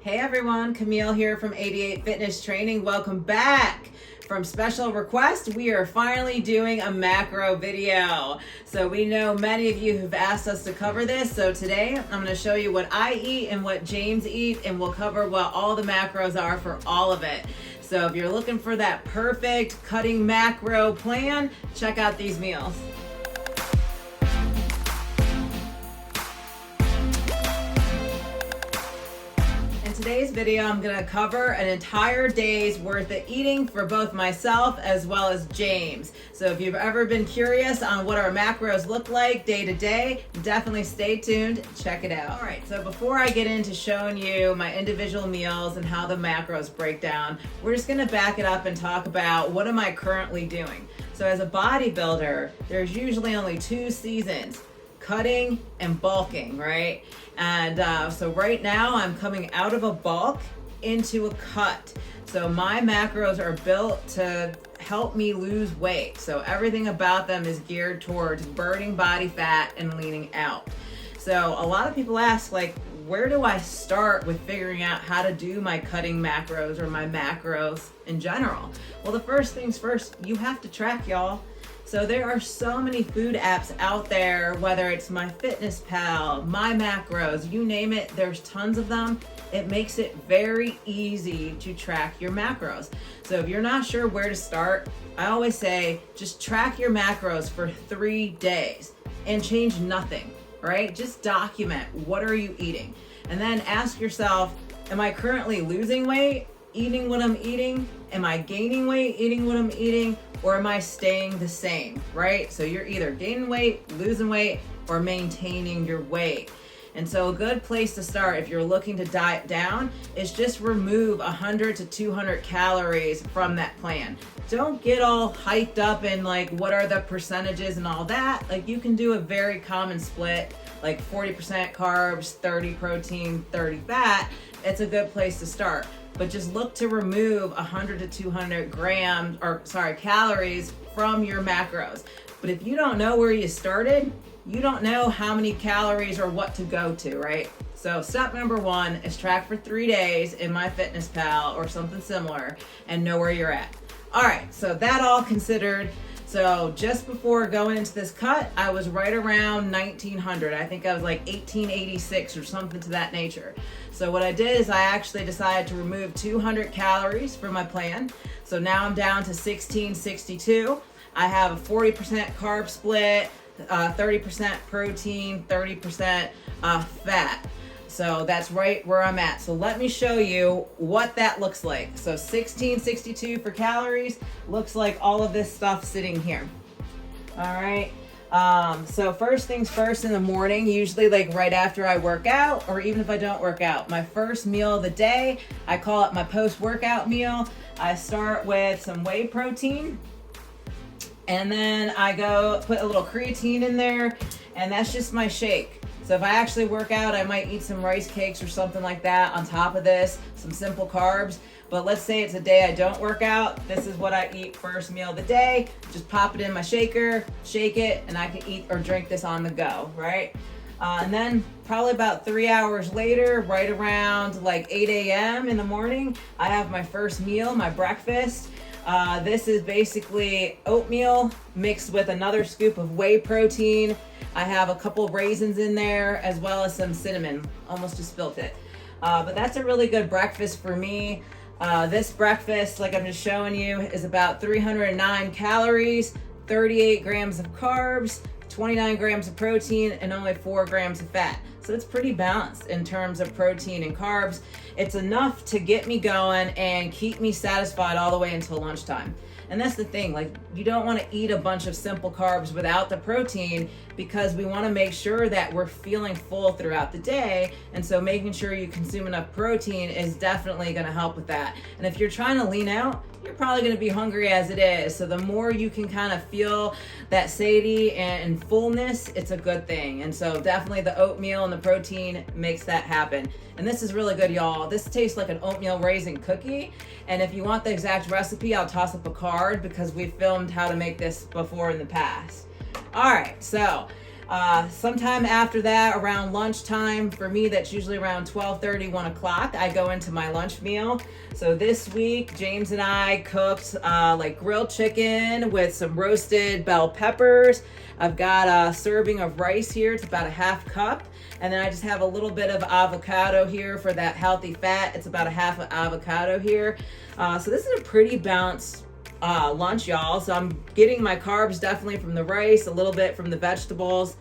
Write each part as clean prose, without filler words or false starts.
Hey everyone, Camille here from 88 Fitness Training. Welcome back. From special request, we are finally doing a macro video. So we know many of you have asked us to cover this. So today I'm going to show you what I eat and what James eats, and we'll cover what all the macros are for all of it. So if you're looking for that perfect cutting macro plan, check out these meals. In today's video, I'm going to cover an entire day's worth of eating for both myself as well as James. So if you've ever been curious on what our macros look like day to day, definitely stay tuned, check it out. All right, so before I get into showing you my individual meals and how the macros break down, we're just going to back it up and talk about what am I currently doing. So as a bodybuilder, there's usually only two seasons: cutting and bulking, right? And so right now I'm coming out of a bulk into a cut. So my macros are built to help me lose weight. So everything about them is geared towards burning body fat and leaning out. So a lot of people ask, like, where do I start with figuring out how to do my cutting macros or my macros in general? Well, the first things first, you have to track, y'all. So there are so many food apps out there, whether it's MyFitnessPal, My Macros, you name it, there's tons of them. It makes it very easy to track your macros. So if you're not sure where to start, I always say just track your macros for 3 days and change nothing, right? Just document what are you eating. And then ask yourself, am I currently losing weight, eating what I'm eating? Am I gaining weight, eating what I'm eating? Or am I staying the same, right? So you're either gaining weight, losing weight, or maintaining your weight. And so a good place to start if you're looking to diet down is just remove 100 to 200 calories from that plan. Don't get all hyped up in like what are the percentages and all that. Like you can do a very common split, like 40% carbs, 30 protein, 30 fat. It's a good place to start. But just look to remove 100 to 200 calories from your macros. But if you don't know where you started, you don't know how many calories or what to go to, right? So step number 1 is track for 3 days in MyFitnessPal or something similar and know where you're at. All right, so that all considered. So just before going into this cut, I was right around 1900. I think I was like 1886 or something to that nature. So what I did is I actually decided to remove 200 calories from my plan. So now I'm down to 1662. I have a 40% carb split, 30% protein, 30% fat. So that's right where I'm at. So let me show you what that looks like. So 1662 for calories looks like all of this stuff sitting here. All right. So first things first in the morning, usually like right after I work out, or even if I don't work out, my first meal of the day, I call it my post-workout meal. I start with some whey protein, and then I go put a little creatine in there, and that's just my shake. So if I actually work out, I might eat some rice cakes or something like that on top of this, some simple carbs. But let's say it's a day I don't work out. This is what I eat first meal of the day. Just pop it in my shaker, shake it, and I can eat or drink this on the go, right? And then probably about 3 hours later, right around like 8 a.m. in the morning, I have my first meal, my breakfast. This is basically oatmeal mixed with another scoop of whey protein. I have a couple raisins in there as well as some cinnamon. Almost just spilled it. But that's a really good breakfast for me. This breakfast, like I'm just showing you, is about 309 calories, 38 grams of carbs, 29 grams of protein, and only 4 grams of fat. So it's pretty balanced in terms of protein and carbs. It's enough to get me going and keep me satisfied all the way until lunchtime. And that's the thing, like you don't want to eat a bunch of simple carbs without the protein because we want to make sure that we're feeling full throughout the day. And so making sure you consume enough protein is definitely going to help with that. And if you're trying to lean out, you're probably going to be hungry as it is. So the more you can kind of feel that satiety and fullness, it's a good thing. And so definitely the oatmeal and the protein makes that happen. And this is really good, y'all. This tastes like an oatmeal raisin cookie. And if you want the exact recipe, I'll toss up a card because we filmed how to make this before in the past. All right, so Sometime after that, around lunchtime, for me, that's usually around 12:30, 1 o'clock, I go into my lunch meal. So this week, James and I cooked like grilled chicken with some roasted bell peppers. I've got a serving of rice here. It's about a half cup. And then I just have a little bit of avocado here for that healthy fat. It's about a half of avocado here. So this is a pretty balanced lunch, y'all. So I'm getting my carbs definitely from the rice, a little bit from the vegetables.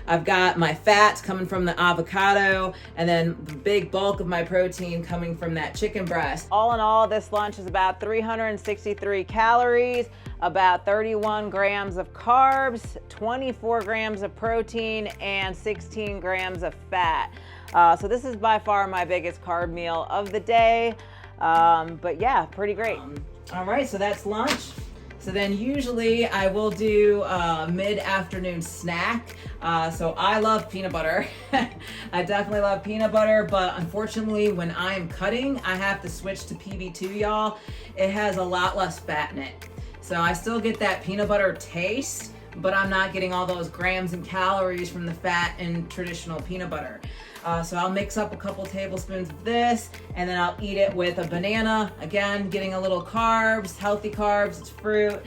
I've got my fats coming from the avocado, and then the big bulk of my protein coming from that chicken breast. All in all, this lunch is about 363 calories, about 31 grams of carbs, 24 grams of protein, and 16 grams of fat. So this is by far my biggest carb meal of the day. But yeah, pretty great. All right, so that's lunch. So then usually I will do a mid-afternoon snack. So I love peanut butter. I definitely love peanut butter, but unfortunately when I am cutting, I have to switch to PB2, y'all. It has a lot less fat in it. So I still get that peanut butter taste, but I'm not getting all those grams and calories from the fat in traditional peanut butter. So I'll mix up a couple tablespoons of this, and then I'll eat it with a banana. Again, getting a little carbs, healthy carbs, it's fruit,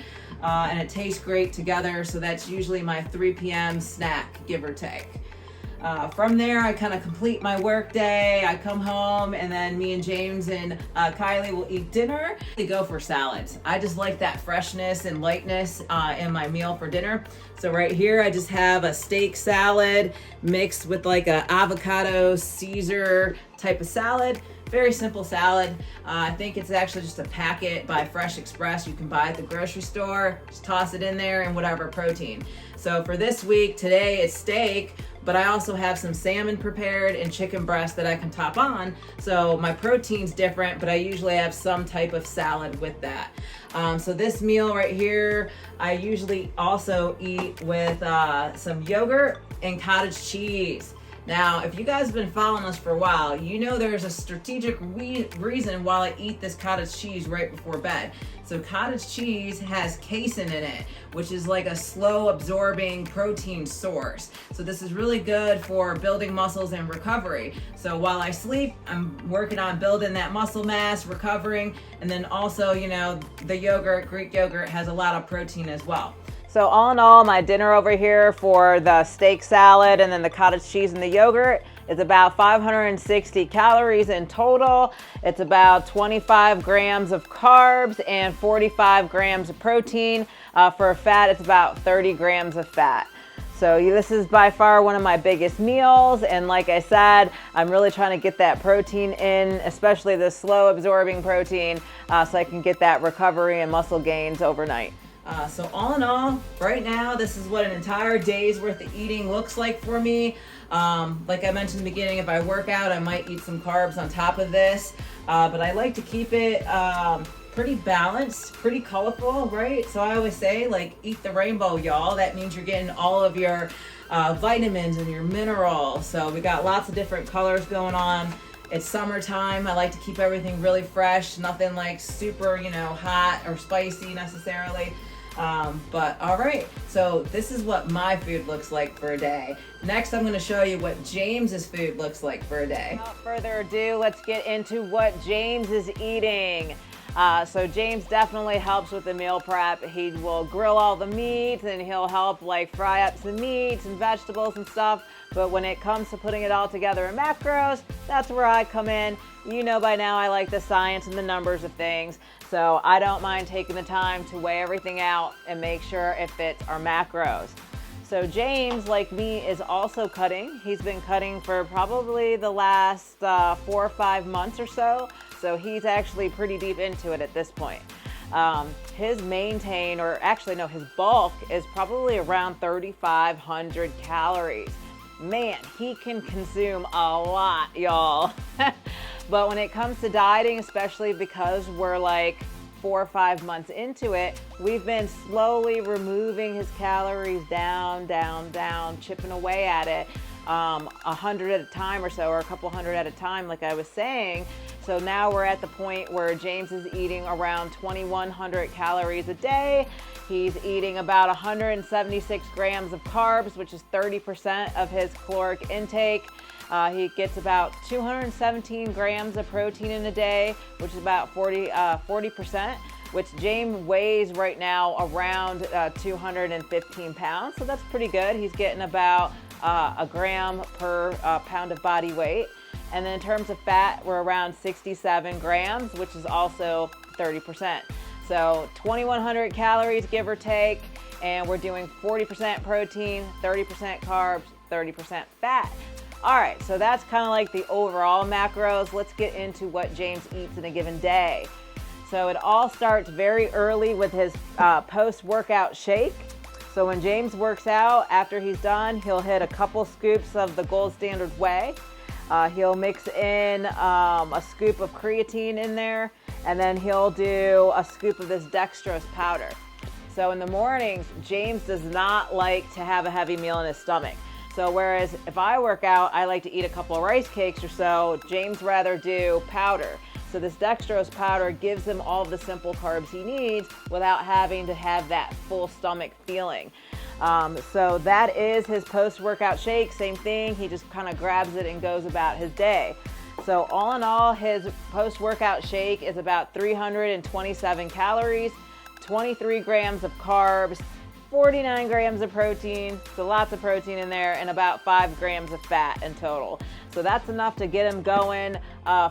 and it tastes great together. So that's usually my 3 p.m. snack, give or take. From there, I kind of complete my work day. I come home, and then me and James and Kylie will eat dinner. They go for salads. I just like that freshness and lightness in my meal for dinner. So right here, I just have a steak salad mixed with like a avocado Caesar type of salad. Very simple salad. I think it's actually just a packet by Fresh Express you can buy at the grocery store. Just toss it in there and whatever protein. So for this week, today it's steak, but I also have some salmon prepared and chicken breast that I can top on. So my protein's different, but I usually have some type of salad with that. So this meal right here, I usually also eat with some yogurt and cottage cheese. Now, if you guys have been following us for a while, you know there's a strategic reason why I eat this cottage cheese right before bed. So cottage cheese has casein in it, which is like a slow absorbing protein source. So this is really good for building muscles and recovery. So while I sleep, I'm working on building that muscle mass, recovering, and then also, you know, the yogurt, Greek yogurt, has a lot of protein as well. So all in all, my dinner over here for the steak salad and then the cottage cheese and the yogurt is about 560 calories in total. It's about 25 grams of carbs and 45 grams of protein. For fat, it's about 30 grams of fat. So this is by far one of my biggest meals. And like I said, I'm really trying to get that protein in, especially the slow absorbing protein, so I can get that recovery and muscle gains overnight. So all in all, right now, this is what an entire day's worth of eating looks like for me. Like I mentioned in the beginning, if I work out, I might eat some carbs on top of this. But I like to keep it pretty balanced, pretty colorful, right? So I always say, like, eat the rainbow, y'all. That means you're getting all of your vitamins and your minerals. So we got lots of different colors going on. It's summertime. I like to keep everything really fresh, nothing like super, you know, hot or spicy necessarily. But all right, so this is what my food looks like for a day. Next, I'm going to show you what James's food looks like for a day. Without further ado, let's get into what James is eating. So James definitely helps with the meal prep. He will grill all the meats and he'll help like fry up some meats and vegetables and stuff. But when it comes to putting it all together in macros, that's where I come in. You know by now I like the science and the numbers of things. So I don't mind taking the time to weigh everything out and make sure it fits our macros. So James, like me, is also cutting. He's been cutting for probably the last 4 or 5 months or so. So he's actually pretty deep into it at this point. His maintain, or actually no, his bulk is probably around 3,500 calories. Man, he can consume a lot, y'all. But when it comes to dieting, especially because we're like 4 or 5 months into it, we've been slowly removing his calories down, chipping away at it. 100 at a time or so, or a couple hundred at a time, like I was saying. So now we're at the point where James is eating around 2,100 calories a day. He's eating about 176 grams of carbs, which is 30% of his caloric intake. He gets about 217 grams of protein in a day, which is about 40%, which James weighs right now around 215 pounds. So that's pretty good. He's getting about a gram per pound of body weight. And then in terms of fat, we're around 67 grams, which is also 30%. So 2,100 calories, give or take, and we're doing 40% protein, 30% carbs, 30% fat. All right, so that's kind of like the overall macros. Let's get into what James eats in a given day. So it all starts very early with his post-workout shake. So when James works out, after he's done, he'll hit a couple scoops of the Gold Standard Whey. He'll mix in a scoop of creatine in there, and then he'll do a scoop of this dextrose powder. So in the mornings, James does not like to have a heavy meal in his stomach. So whereas if I work out, I like to eat a couple of rice cakes or so, James rather do powder. So this dextrose powder gives him all of the simple carbs he needs without having to have that full stomach feeling. So that is his post-workout shake. Same thing, he just kind of grabs it and goes about his day. So all in all, his post-workout shake is about 327 calories, 23 grams of carbs, 49 grams of protein, so lots of protein in there, and about 5 grams of fat in total. So that's enough to get him going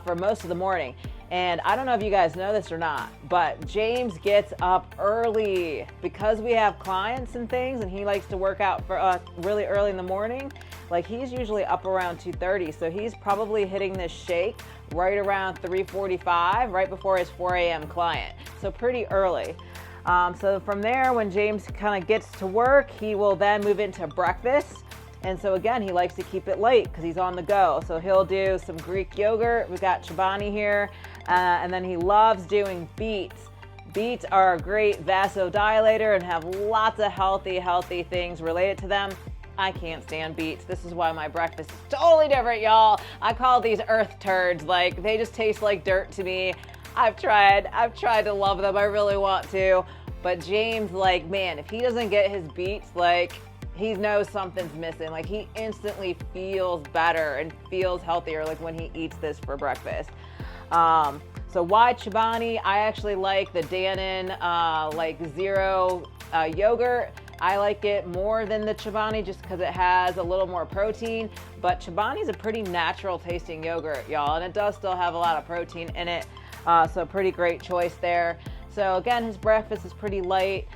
for most of the morning. And I don't know if you guys know this or not, but James gets up early because we have clients and things, and he likes to work out for really early in the morning. Like he's usually up around 2:30, so he's probably hitting this shake right around 3:45, right before his 4 a.m. client. So pretty early. So from there, when James kind of gets to work, he will then move into breakfast. And so again, he likes to keep it light because he's on the go. So he'll do some Greek yogurt. We've got Chobani here. And then he loves doing beets. Beets are a great vasodilator and have lots of healthy things related to them. I can't stand beets. This is why my breakfast is totally different, y'all. I call these earth turds. Like, they just taste like dirt to me. I've tried to love them. I really want to. But James, like, man, if he doesn't get his beets, like, he knows something's missing. Like, he instantly feels better and feels healthier, like, when he eats this for breakfast. So why Chobani? I actually like the Dannon, like, zero yogurt. I like it more than the Chobani just because it has a little more protein. But Chobani is a pretty natural tasting yogurt, y'all, and it does still have a lot of protein in it. So pretty great choice there. So again, his breakfast is pretty light.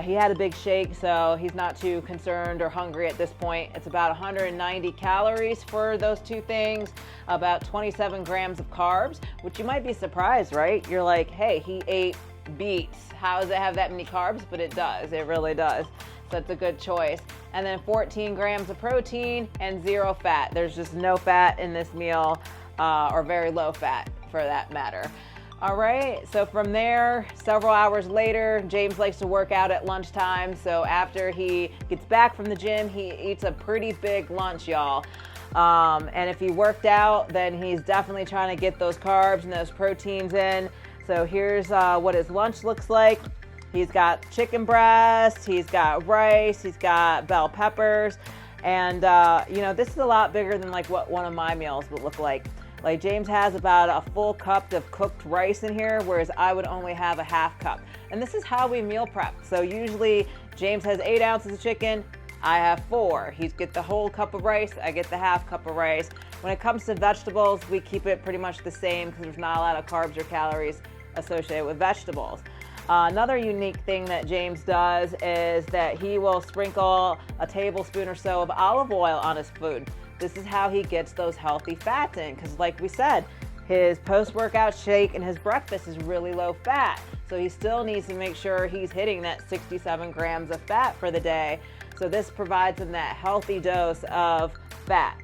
He had a big shake, so he's not too concerned or hungry at this point. It's about 190 calories for those two things, about 27 grams of carbs, which you might be surprised, right? You're like, hey, he ate beets. How does it have that many carbs? But it does. It really does. So it's a good choice. And then 14 grams of protein and 0 fat. There's just no fat in this meal, or very low fat for that matter. All right, so from there, several hours later, James likes to work out at lunchtime. So after he gets back from the gym, he eats a pretty big lunch, y'all. And if he worked out, then he's definitely trying to get those carbs and those proteins in. So here's what his lunch looks like. He's got chicken breast, he's got rice, he's got bell peppers. And, you know, this is a lot bigger than like what one of my meals would look like. Like James has about a full cup of cooked rice in here, whereas I would only have a half cup. And this is how we meal prep. So usually James has 8 ounces of chicken, I have 4. He gets the whole cup of rice, I get the half cup of rice. When it comes to vegetables, we keep it pretty much the same because there's not a lot of carbs or calories associated with vegetables. Another unique thing that James does is that he will sprinkle a tablespoon or so of olive oil on his food. This is how he gets those healthy fats in, because like we said, his post-workout shake and his breakfast is really low fat. So he still needs to make sure he's hitting that 67 grams of fat for the day. So this provides him that healthy dose of fat.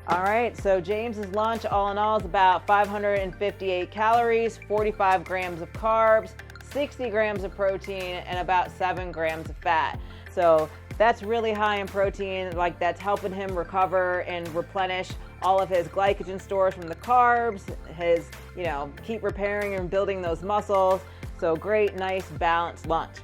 All right, so James's lunch all in all is about 558 calories, 45 grams of carbs, 60 grams of protein, and about 7 grams of fat. So that's really high in protein. Like, that's helping him recover and replenish all of his glycogen stores from the carbs, his, you know, keep repairing and building those muscles. So great, nice, balanced lunch.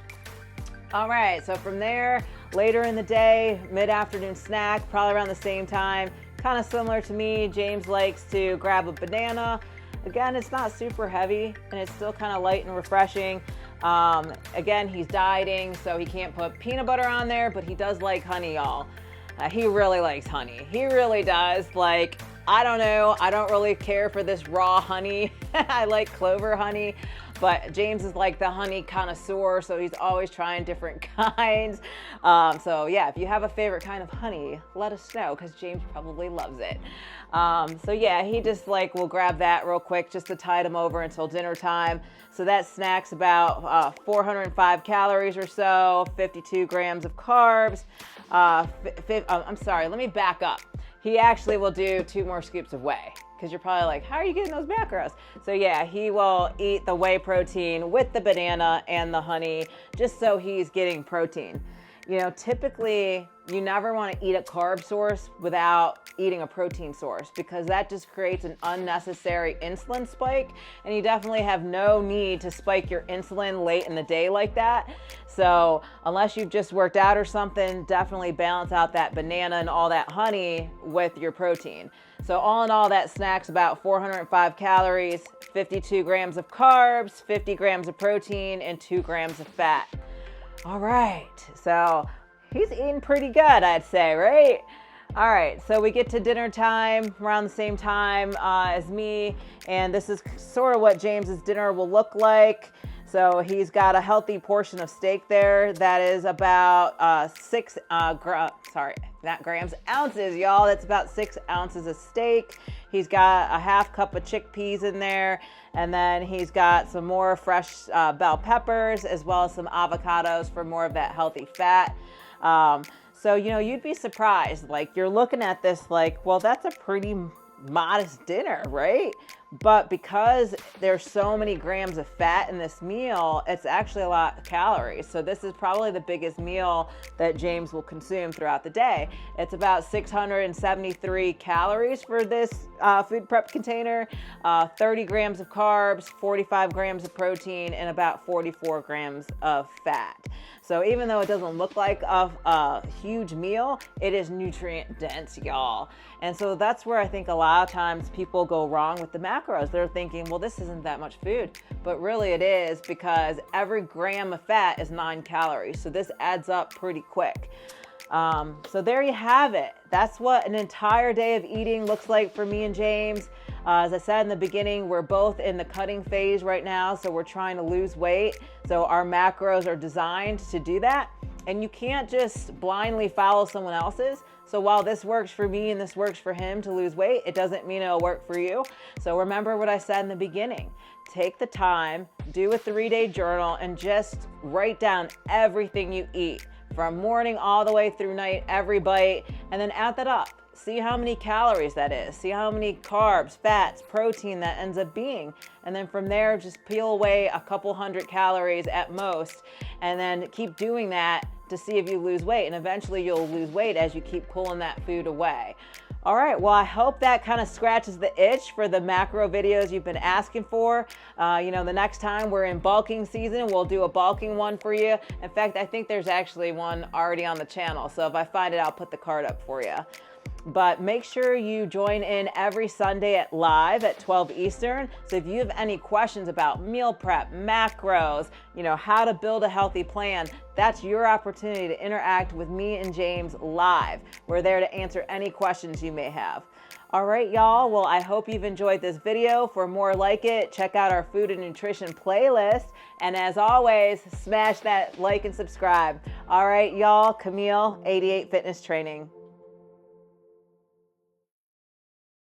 All right, so from there, later in the day, mid-afternoon snack, probably around the same time, kind of similar to me, James likes to grab a banana. Again, it's not super heavy and it's still kind of light and refreshing. Again, he's dieting, so he can't put peanut butter on there, but he does like honey, y'all. He really likes honey. He really does. Like, I don't know, I don't really care for this raw honey. I like clover honey, but James is like the honey connoisseur, so he's always trying different kinds. So yeah, if you have a favorite kind of honey, let us know, because James probably loves it. So yeah, he just like will grab that real quick just to tide him over until dinner time. So that snack's about 405 calories or so, 52 grams of carbs. I'm sorry, let me back up. He actually will do 2 more scoops of whey, because you're probably like, how are you getting those macros? So yeah, he will eat the whey protein with the banana and the honey, just so he's getting protein. You know, typically you never want to eat a carb source without eating a protein source, because that just creates an unnecessary insulin spike, and you definitely have no need to spike your insulin late in the day like that. So unless you've just worked out or something, definitely balance out that banana and all that honey with your protein. So all in all, that snack's about 405 calories, 52 grams of carbs, 50 grams of protein, and 2 grams of fat. All right, so he's eating pretty good, I'd say, right? All right, so we get to dinner time around the same time as me, and this is sort of what James's dinner will look like. So he's got a healthy portion of steak there that is about ounces, y'all. That's about 6 ounces of steak. He's got a half cup of chickpeas in there, and then he's got some more fresh bell peppers, as well as some avocados for more of that healthy fat. So, you know, you'd be surprised. Like, you're looking at this like, well, that's a pretty modest dinner, right? But because there's so many grams of fat in this meal, it's actually a lot of calories. So this is probably the biggest meal that James will consume throughout the day. It's about 673 calories for this food prep container, 30 grams of carbs, 45 grams of protein, and about 44 grams of fat. So even though it doesn't look like a huge meal, it is nutrient dense, y'all. And so that's where I think a lot of times people go wrong with the macros. They're thinking, well, this isn't that much food, but really it is, because every gram of fat is 9 calories. So this adds up pretty quick. So there you have it. That's what an entire day of eating looks like for me and James. As I said in the beginning, we're both in the cutting phase right now, so we're trying to lose weight. So our macros are designed to do that. And you can't just blindly follow someone else's. So while this works for me and this works for him to lose weight, it doesn't mean it'll work for you. So remember what I said in the beginning. Take the time, do a 3-day journal, and just write down everything you eat, from morning all the way through night, every bite, and then add that up. See how many calories that is. See how many carbs, fats, protein that ends up being. And then from there, just peel away a couple hundred calories at most, and then keep doing that to see if you lose weight. And eventually you'll lose weight as you keep pulling that food away. All right, well, I hope that kind of scratches the itch for the macro videos you've been asking for. You know, the next time we're in bulking season, we'll do a bulking one for you. In fact, I think there's actually one already on the channel. So if I find it, I'll put the card up for you. But make sure you join in every Sunday at live at 12 Eastern. So if you have any questions about meal prep, macros, you know, how to build a healthy plan, that's your opportunity to interact with me and James live. We're there to answer any questions you may have. All right, y'all. Well, I hope you've enjoyed this video. For more like it, check out our food and nutrition playlist. And as always, smash that like and subscribe. All right, y'all. Camille, 88 Fitness Training.